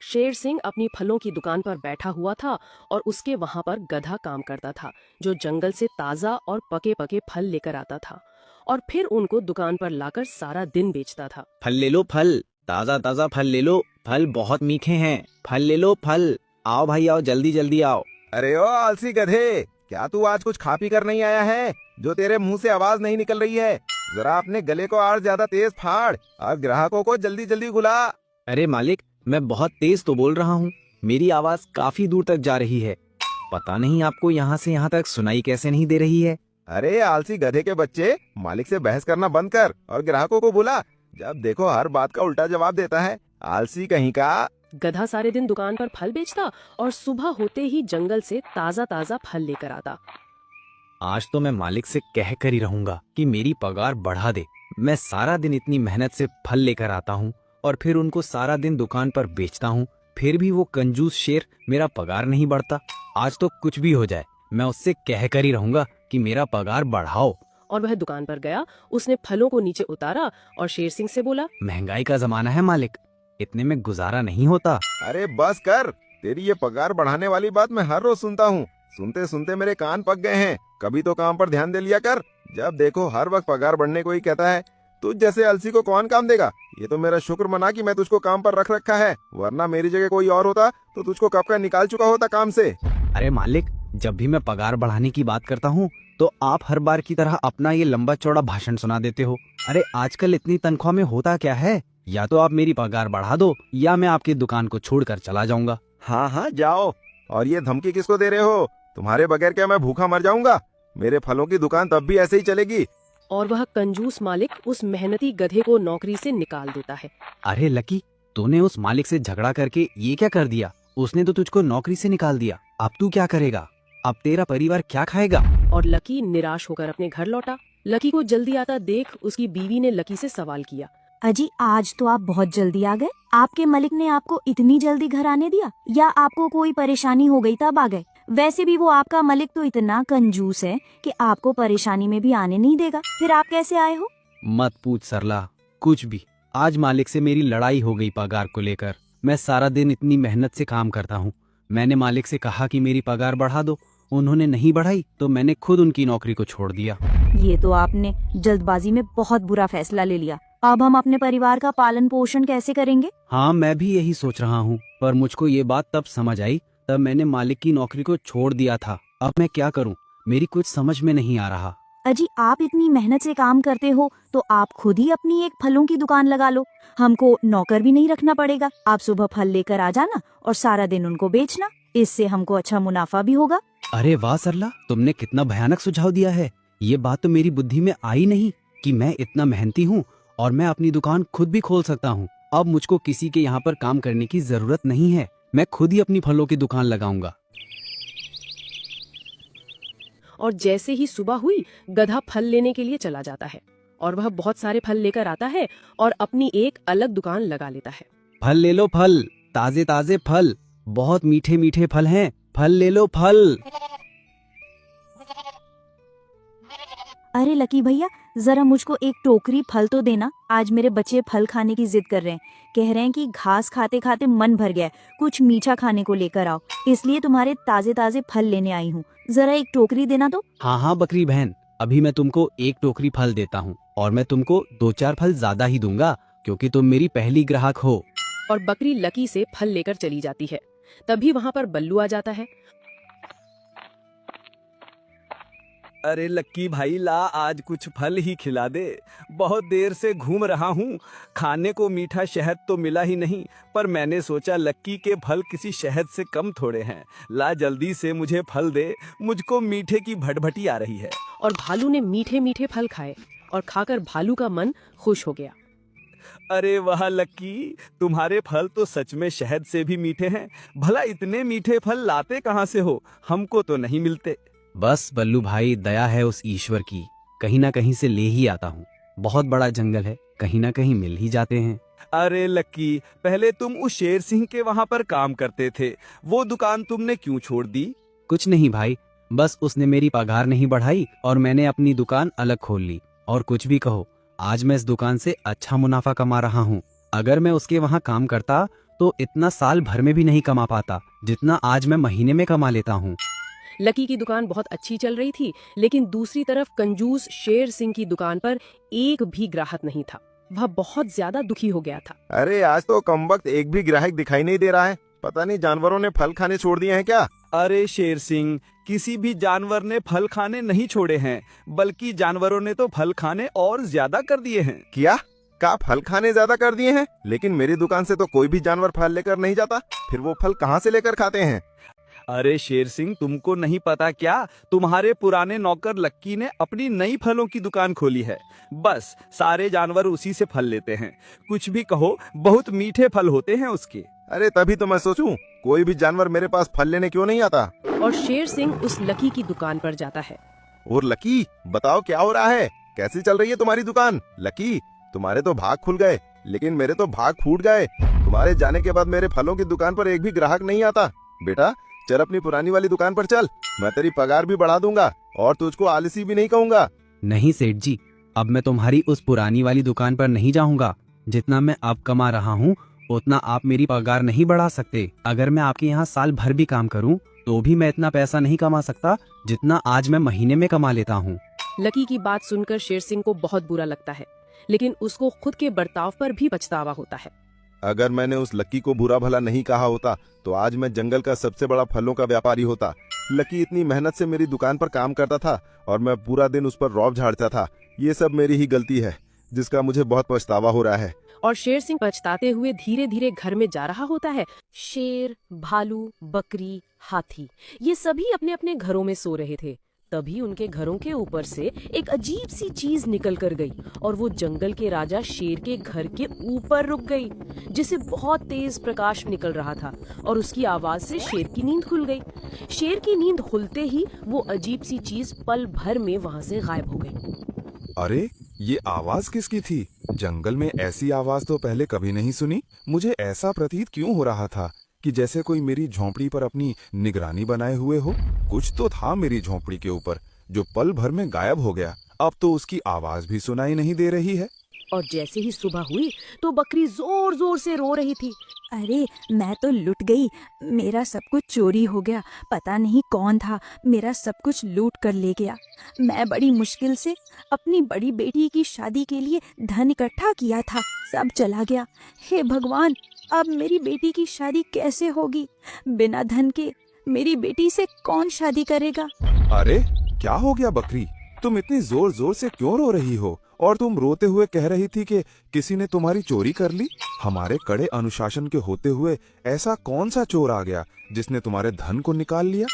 शेर सिंह अपनी फलों की दुकान पर बैठा हुआ था और उसके वहां पर गधा काम करता था, जो जंगल से ताजा और पके पके फल लेकर आता था और फिर उनको दुकान पर लाकर सारा दिन बेचता था। फल ले लो फल, ताजा ताजा फल ले लो, फल बहुत मीठे हैं, फल ले लो फल। आओ भाई आओ, जल्दी जल्दी आओ। अरे ओ आलसी गधे, क्या तू आज कुछ खा पी कर नहीं आया है जो तेरे मुंह से आवाज नहीं निकल रही है? जरा अपने गले को और ज्यादा तेज फाड़ और ग्राहकों को जल्दी जल्दी बुला। अरे मालिक, मैं बहुत तेज तो बोल रहा हूँ, मेरी आवाज काफी दूर तक जा रही है। पता नहीं आपको यहाँ से यहाँ तक सुनाई कैसे नहीं दे रही है। अरे आलसी गधे के बच्चे, मालिक से बहस करना बंद कर और ग्राहकों को बुला। जब देखो हर बात का उल्टा जवाब देता है, आलसी कहीं का। गधा सारे दिन दुकान पर फल बेचता और सुबह होते ही जंगल से ताजा ताजा फल लेकर आता। आज तो मैं मालिक से कह कर ही रहूंगा कि मेरी पगार बढ़ा दे। मैं सारा दिन इतनी मेहनत से फल लेकर आता हूँ और फिर उनको सारा दिन दुकान पर बेचता हूँ, फिर भी वो कंजूस शेर मेरा पगार नहीं बढ़ता। आज तो कुछ भी हो जाए, मैं उससे कह कर ही रहूंगा कि मेरा पगार बढ़ाओ। और वह दुकान पर गया, उसने फलों को नीचे उतारा और शेर सिंह से बोला, महंगाई का जमाना है मालिक, इतने में गुजारा नहीं होता। अरे बस कर, तेरी ये पगार बढ़ाने वाली बात मैं हर रोज सुनता हूँ। सुनते सुनते मेरे कान पक गए हैं। कभी तो काम पर ध्यान दे लिया कर। जब देखो हर वक्त पगार बढ़ने को ही कहता है। तुझ जैसे आलसी को कौन काम देगा? ये तो मेरा शुक्र मना कि मैं तुझको काम पर रख रखा है, वरना मेरी जगह कोई और होता तो तुझको कब का निकाल चुका होता काम से। अरे मालिक, जब भी मैं पगार बढ़ाने की बात करता हूँ तो आप हर बार की तरह अपना ये लंबा चौड़ा भाषण सुना देते हो। अरे आजकल इतनी तनख्वाह में होता क्या है? या तो आप मेरी पगार बढ़ा दो या मैं आपकी दुकान को छोड़कर चला जाऊंगा। हाँ हाँ जाओ। और ये धमकी किसको दे रहे हो? तुम्हारे बगैर क्या मैं भूखा मर जाऊंगा? मेरे फलों की दुकान तब भी ऐसे ही चलेगी। और वह कंजूस मालिक उस मेहनती गधे को नौकरी से निकाल देता है। अरे लकी, तूने उस मालिक से झगड़ा करके ये क्या कर दिया? उसने तो तुझको नौकरी से निकाल दिया। अब तू क्या करेगा? अब तेरा परिवार क्या खाएगा? और लकी निराश होकर अपने घर लौटा। लकी को जल्दी आता देख उसकी बीवी ने लकी से सवाल किया, अजी आज तो आप बहुत जल्दी आ गए। आपके मलिक ने आपको इतनी जल्दी घर आने दिया या आपको कोई परेशानी हो गई तब आ गए? वैसे भी वो आपका मलिक तो इतना कंजूस है कि आपको परेशानी में भी आने नहीं देगा। फिर आप कैसे आए हो? मत पूछ सरला, कुछ भी। आज मालिक से मेरी लड़ाई हो गई पगार को लेकर। मैं सारा दिन इतनी मेहनत से काम करता हूँ। मैंने मालिक से कहा कि मेरी पगार बढ़ा दो, उन्होंने नहीं बढ़ाई तो मैंने खुद उनकी नौकरी को छोड़ दिया। ये तो आपने जल्दबाजी में बहुत बुरा फैसला ले लिया। अब हम अपने परिवार का पालन पोषण कैसे करेंगे? हाँ, मैं भी यही सोच रहा हूँ, पर मुझको ये बात तब समझ आई, तब मैंने मालिक की नौकरी को छोड़ दिया था। अब मैं क्या करूँ, मेरी कुछ समझ में नहीं आ रहा। अजी आप इतनी मेहनत से काम करते हो तो आप खुद ही अपनी एक फलों की दुकान लगा लो। हमको नौकर भी नहीं रखना पड़ेगा। आप सुबह फल लेकर आ जाना और सारा दिन उनको बेचना। इससे हमको अच्छा मुनाफा भी होगा। अरे वाह सरला, तुमने कितना भयानक सुझाव दिया है। ये बात तो मेरी बुद्धि में आई नहीं कि मैं इतना मेहनती हूँ और मैं अपनी दुकान खुद भी खोल सकता हूँ। अब मुझको किसी के यहाँ पर काम करने की जरूरत नहीं है। मैं खुद ही अपनी फलों की दुकान लगाऊंगा। और जैसे ही सुबह हुई, गधा फल लेने के लिए चला जाता है और वह बहुत सारे फल लेकर आता है और अपनी एक अलग दुकान लगा लेता है। फल ले लो फल, ताजे ताजे फल, बहुत मीठे मीठे फल हैं, फल ले लो फल। अरे लकी भैया, जरा मुझको एक टोकरी फल तो देना। आज मेरे बच्चे फल खाने की जिद कर रहे हैं। कह रहे हैं कि घास खाते खाते मन भर गया है, कुछ मीठा खाने को लेकर आओ। इसलिए तुम्हारे ताजे ताजे फल लेने आई हूँ। जरा एक टोकरी देना तो। हाँ हाँ बकरी बहन, अभी मैं तुमको एक टोकरी फल देता हूँ और मैं तुमको 2-4 फल ज्यादा ही दूंगा क्योंकि तुम मेरी पहली ग्राहक हो। और बकरी लकी से फल लेकर चली जाती है। तभी वहाँ पर बल्लू आ जाता है। अरे लक्की भाई ला, आज कुछ फल ही खिला दे। बहुत देर से घूम रहा हूँ, खाने को मीठा शहद तो मिला ही नहीं, पर मैंने सोचा लक्की के फल किसी शहद से कम थोड़े हैं। ला जल्दी से मुझे फल दे, मुझको मीठे की भटभटी आ रही है। और भालू ने मीठे मीठे फल खाए और खाकर भालू का मन खुश हो गया। अरे वाह लक्की, तुम्हारे फल तो सच में शहद से भी मीठे हैं। भला इतने मीठे फल लाते कहाँ से हो? हमको तो नहीं मिलते। बस बल्लू भाई, दया है उस ईश्वर की, कहीं ना कहीं से ले ही आता हूँ। बहुत बड़ा जंगल है, कहीं ना कहीं मिल ही जाते हैं। अरे लक्की, पहले तुम उस शेर सिंह के वहाँ पर काम करते थे, वो दुकान तुमने क्यों छोड़ दी? कुछ नहीं भाई, बस उसने मेरी पगार नहीं बढ़ाई और मैंने अपनी दुकान अलग खोल ली। और कुछ भी कहो, आज मैं इस दुकान से अच्छा मुनाफा कमा रहा हूँ। अगर मैं उसके वहाँ काम करता तो इतना साल भर में भी नहीं कमा पाता जितना आज मैं महीने में कमा लेता हूँ। लकी की दुकान बहुत अच्छी चल रही थी, लेकिन दूसरी तरफ कंजूस शेर सिंह की दुकान पर एक भी ग्राहक नहीं था। वह बहुत ज्यादा दुखी हो गया था। अरे आज तो कमबख्त एक भी ग्राहक दिखाई नहीं दे रहा है। पता नहीं जानवरों ने फल खाने छोड़ दिए हैं क्या? अरे शेर सिंह, किसी भी जानवर ने फल खाने नहीं छोड़े हैं, बल्कि जानवरों ने तो फल खाने और ज्यादा कर दिए हैं। क्या का फल खाने ज्यादा कर दिए हैं? लेकिन मेरी दुकान से तो कोई भी जानवर फल लेकर नहीं जाता। फिर वो फल कहाँ से लेकर खाते हैं? अरे शेर सिंह, तुमको नहीं पता क्या? तुम्हारे पुराने नौकर लक्की ने अपनी नई फलों की दुकान खोली है। बस सारे जानवर उसी से फल लेते हैं। कुछ भी कहो, बहुत मीठे फल होते हैं उसके। अरे तभी तो मैं सोचूं कोई भी जानवर मेरे पास फल लेने क्यों नहीं आता। और शेर सिंह उस लकी की दुकान पर जाता है। और लकी, बताओ क्या हो रहा है? कैसी चल रही है तुम्हारी दुकान? लकी, तुम्हारे तो भाग खुल गए, लेकिन मेरे तो भाग फूट गए। तुम्हारे जाने के बाद मेरे फलों की दुकान पर एक भी ग्राहक नहीं आता। बेटा चल अपनी पुरानी वाली दुकान पर चल, मैं तेरी पगार भी बढ़ा दूंगा और तुझको आलसी भी नहीं कहूंगा। नहीं सेठ जी, अब मैं तुम्हारी उस पुरानी वाली दुकान पर नहीं जाऊंगा। जितना मैं अब कमा रहा हूँ उतना आप मेरी पगार नहीं बढ़ा सकते। अगर मैं आपके यहाँ साल भर भी काम करूँ तो भी मैं इतना पैसा नहीं कमा सकता जितना आज मैं महीने में कमा लेता हूँ। लकी की बात सुनकर शेर सिंह को बहुत बुरा लगता है, लेकिन उसको खुद के बर्ताव पर भी पछतावा होता है। अगर मैंने उस लकी को बुरा भला नहीं कहा होता तो आज मैं जंगल का सबसे बड़ा फलों का व्यापारी होता। लकी इतनी मेहनत से मेरी दुकान पर काम करता था और मैं पूरा दिन उस पर रौब झाड़ता था। ये सब मेरी ही गलती है जिसका मुझे बहुत पछतावा हो रहा है। और शेर सिंह पछताते हुए धीरे धीरे घर में जा रहा होता है। शेर, भालू, बकरी, हाथी, ये सभी अपने अपने घरों में सो रहे थे। तभी उनके घरों के ऊपर से एक अजीब सी चीज निकल कर गई और वो जंगल के राजा शेर के घर के ऊपर रुक गई, जिसे बहुत तेज प्रकाश निकल रहा था और उसकी आवाज से शेर की नींद खुल गई। शेर की नींद खुलते ही वो अजीब सी चीज पल भर में वहाँ से गायब हो गई। अरे ये आवाज किसकी थी? जंगल में ऐसी आवाज तो पहले कभी नहीं सुनी। मुझे ऐसा प्रतीत क्यों हो रहा था कि जैसे कोई मेरी झोंपड़ी पर अपनी निगरानी बनाए हुए हो। कुछ तो था मेरी झोंपड़ी के ऊपर जो पल भर में गायब हो गया। अब तो उसकी आवाज भी सुनाई नहीं दे रही है। और जैसे ही सुबह हुई तो बकरी जोर जोर से रो रही थी। अरे मैं तो लुट गई, मेरा सब कुछ चोरी हो गया। पता नहीं कौन था, मेरा सब कुछ लूट कर ले गया। मैं बड़ी मुश्किल से अपनी बड़ी बेटी की शादी के लिए धन इकट्ठा किया था, सब चला गया। हे भगवान, अब मेरी बेटी की शादी कैसे होगी? बिना धन के मेरी बेटी से कौन शादी करेगा? अरे क्या हो गया बकरी? तुम इतनी जोर जोर से क्यों रो रही हो? और तुम रोते हुए कह रही थी कि किसी ने तुम्हारी चोरी कर ली। हमारे कड़े अनुशासन के होते हुए ऐसा कौन सा चोर आ गया जिसने तुम्हारे धन को निकाल लिया?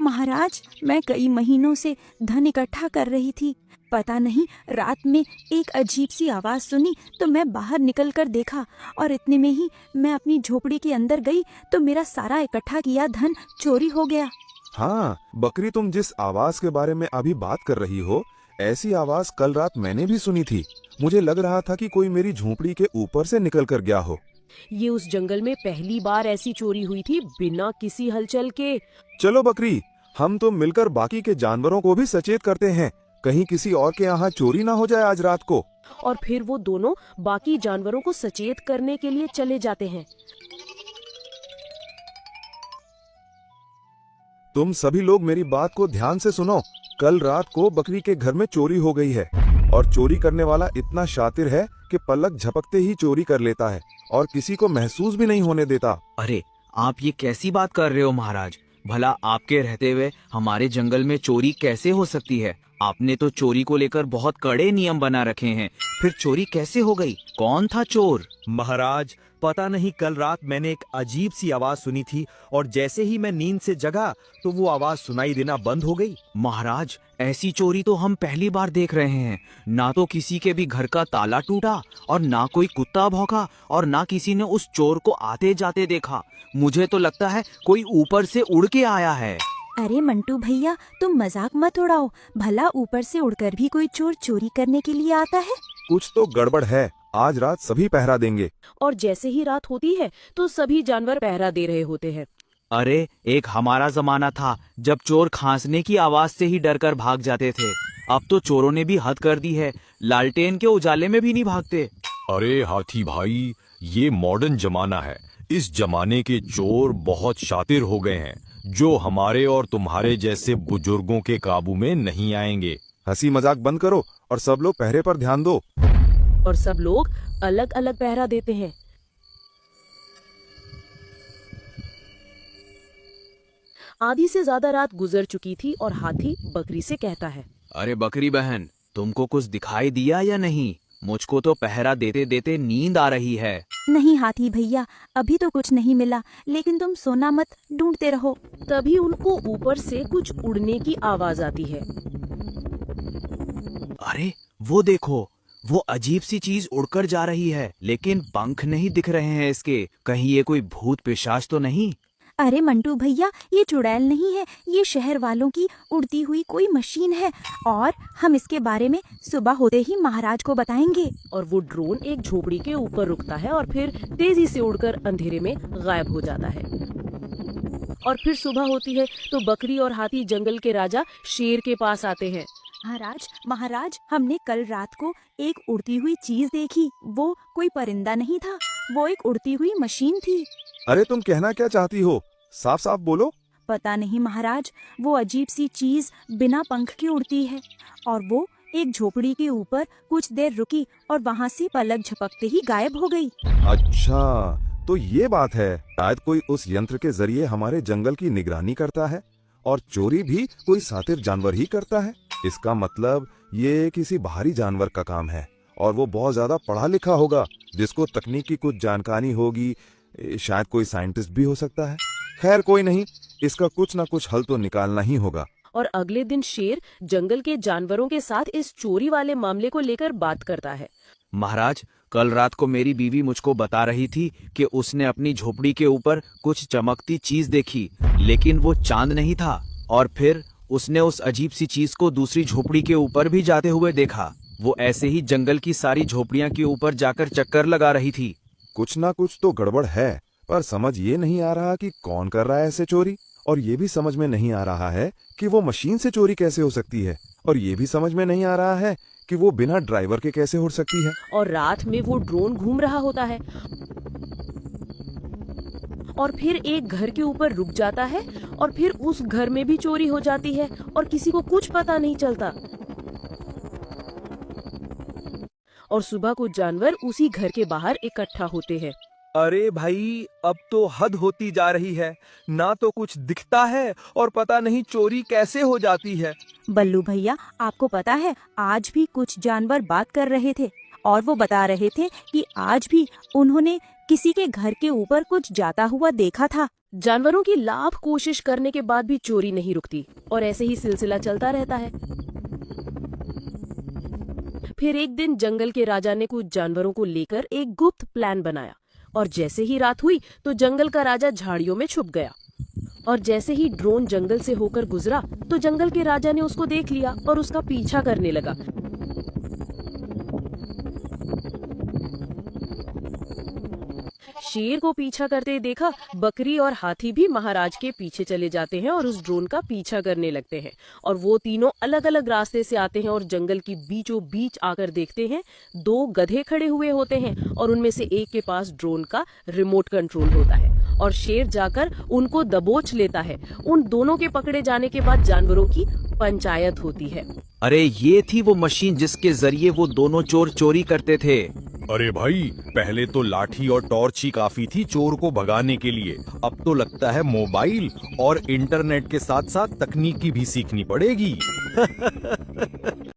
महाराज, मैं कई महीनों से धन इकट्ठा कर रही थी। पता नहीं रात में एक अजीब सी आवाज सुनी तो मैं बाहर निकल कर देखा और इतने में ही मैं अपनी झोपड़ी के अंदर गई तो मेरा सारा इकट्ठा किया धन चोरी हो गया। हाँ बकरी, तुम जिस आवाज के बारे में अभी बात कर रही हो, ऐसी आवाज कल रात मैंने भी सुनी थी। मुझे लग रहा था कि कोई मेरी झोपड़ी के ऊपर से निकल कर गया हो। ये उस जंगल में पहली बार ऐसी चोरी हुई थी बिना किसी हलचल के। चलो बकरी, हम तो मिलकर बाकी के जानवरों को भी सचेत करते हैं, कहीं किसी और के यहाँ चोरी ना हो जाए आज रात को। और फिर वो दोनों बाकी जानवरों को सचेत करने के लिए चले जाते हैं। तुम सभी लोग मेरी बात को ध्यान से सुनो। कल रात को बकरी के घर में चोरी हो गई है और चोरी करने वाला इतना शातिर है कि पलक झपकते ही चोरी कर लेता है और किसी को महसूस भी नहीं होने देता। अरे आप ये कैसी बात कर रहे हो महाराज? भला आपके रहते हुए हमारे जंगल में चोरी कैसे हो सकती है? आपने तो चोरी को लेकर बहुत कड़े नियम बना रखे हैं, फिर चोरी कैसे हो गई? कौन था चोर? महाराज, पता नहीं कल रात मैंने एक अजीब सी आवाज सुनी थी और जैसे ही मैं नींद से जगा तो वो आवाज सुनाई देना बंद हो गई। महाराज, ऐसी चोरी तो हम पहली बार देख रहे हैं। ना तो किसी के भी घर का ताला टूटा और ना कोई कुत्ता भौंका और ना किसी ने उस चोर को आते जाते देखा। मुझे तो लगता है कोई ऊपर से उड़ के आया है। अरे मंटू भैया, तुम मजाक मत उड़ाओ। भला ऊपर से उड़कर भी कोई चोर चोरी करने के लिए आता है? कुछ तो गड़बड़ है। आज रात सभी पहरा देंगे। और जैसे ही रात होती है तो सभी जानवर पहरा दे रहे होते हैं। अरे एक हमारा जमाना था जब चोर खांसने की आवाज से ही डरकर भाग जाते थे। अब तो चोरों ने भी हद कर दी है, लालटेन के उजाले में भी नहीं भागते। अरे हाथी भाई, ये मॉडर्न जमाना है, इस जमाने के चोर बहुत शातिर हो गए हैं, जो हमारे और तुम्हारे जैसे बुजुर्गों के काबू में नहीं आएंगे। हंसी मजाक बंद करो और सब लोग पहरे पर ध्यान दो। और सब लोग अलग अलग पहरा देते हैं। आधी से ज्यादा रात गुजर चुकी थी और हाथी बकरी से कहता है, अरे बकरी बहन, तुमको कुछ दिखाई दिया या नहीं? मुझको तो पहरा देते देते नींद आ रही है। नहीं हाथी भैया, अभी तो कुछ नहीं मिला, लेकिन तुम सोना मत, ढूंढते रहो। तभी उनको ऊपर से कुछ उड़ने की आवाज आती है। अरे वो देखो, वो अजीब सी चीज उड़कर जा रही है, लेकिन पंख नहीं दिख रहे हैं इसके। कहीं ये कोई भूत पिशाच तो नहीं? अरे मंटू भैया, ये चुड़ैल नहीं है, ये शहर वालों की उड़ती हुई कोई मशीन है, और हम इसके बारे में सुबह होते ही महाराज को बताएंगे। और वो ड्रोन एक झोपड़ी के ऊपर रुकता है और फिर तेजी से उड़कर अंधेरे में गायब हो जाता है। और फिर सुबह होती है तो बकरी और हाथी जंगल के राजा शेर के पास आते हैं। महाराज, महाराज, हमने कल रात को एक उड़ती हुई चीज देखी। वो कोई परिंदा नहीं था, वो एक उड़ती हुई मशीन थी। अरे तुम कहना क्या चाहती हो? साफ साफ बोलो। पता नहीं महाराज, वो अजीब सी चीज बिना पंख के उड़ती है, और वो एक झोपड़ी के ऊपर कुछ देर रुकी और वहाँ से पलक झपकते ही गायब हो गई। अच्छा, तो ये बात है। शायद कोई उस यंत्र के जरिए हमारे जंगल की निगरानी करता है, और चोरी भी कोई शातिर जानवर ही करता है। इसका मतलब ये किसी बाहरी जानवर का काम है, और वो बहुत ज्यादा पढ़ा लिखा होगा, जिसको तकनीक की कुछ जानकारी होगी। शायद कोई साइंटिस्ट भी हो सकता है। खैर कोई नहीं, इसका कुछ ना कुछ हल तो निकालना ही होगा। और अगले दिन शेर जंगल के जानवरों के साथ इस चोरी वाले मामले को लेकर बात करता है। महाराज, कल रात को मेरी बीवी मुझको बता रही थी कि उसने अपनी झोपड़ी के ऊपर कुछ चमकती चीज देखी, लेकिन वो चांद नहीं था। और फिर उसने उस अजीब सी चीज को दूसरी झोपड़ी के ऊपर भी जाते हुए देखा। वो ऐसे ही जंगल की सारी झोपड़ियां के ऊपर जाकर चक्कर लगा रही थी। कुछ ना कुछ तो गड़बड़ है, पर समझ ये नहीं आ रहा कि कौन कर रहा है ऐसे चोरी। और ये भी समझ में नहीं आ रहा है कि वो मशीन से चोरी कैसे हो सकती है। और ये भी समझ में नहीं आ रहा है कि वो बिना ड्राइवर के कैसे उड़ सकती है। और रात में वो ड्रोन घूम रहा होता है और फिर एक घर के ऊपर रुक जाता है, और फिर उस घर में भी चोरी हो जाती है और किसी को कुछ पता नहीं चलता। और सुबह कुछ जानवर उसी घर के बाहर इकट्ठा होते हैं। अरे भाई, अब तो हद होती जा रही है। ना तो कुछ दिखता है और पता नहीं चोरी कैसे हो जाती है। बल्लू भैया, आपको पता है, आज भी कुछ जानवर बात कर रहे थे, और वो बता रहे थे कि आज भी उन्होंने किसी के घर के ऊपर कुछ जाता हुआ देखा था। जानवरों की लाख कोशिश करने के बाद भी चोरी नहीं रुकती, और ऐसे ही सिलसिला चलता रहता है। फिर एक दिन जंगल के राजा ने कुछ जानवरों को लेकर एक गुप्त प्लान बनाया, और जैसे ही रात हुई तो जंगल का राजा झाड़ियों में छुप गया। और जैसे ही ड्रोन जंगल से होकर गुजरा तो जंगल के राजा ने उसको देख लिया और उसका पीछा करने लगा। शेर को पीछा करते देखा बकरी और हाथी भी महाराज के पीछे चले जाते हैं और उस ड्रोन का पीछा करने लगते हैं। और वो तीनों अलग अलग रास्ते से आते हैं और जंगल की बीचों बीच आकर देखते हैं दो गधे खड़े हुए होते हैं, और उनमें से एक के पास ड्रोन का रिमोट कंट्रोल होता है, और शेर जाकर उनको दबोच लेता है। उन दोनों के पकड़े जाने के बाद जानवरों की पंचायत होती है। अरे ये थी वो मशीन जिसके जरिए वो दोनों चोर चोरी करते थे। अरे भाई, पहले तो लाठी और टॉर्च ही काफी थी चोर को भगाने के लिए। अब तो लगता है मोबाइल और इंटरनेट के साथ साथ तकनीकी भी सीखनी पड़ेगी।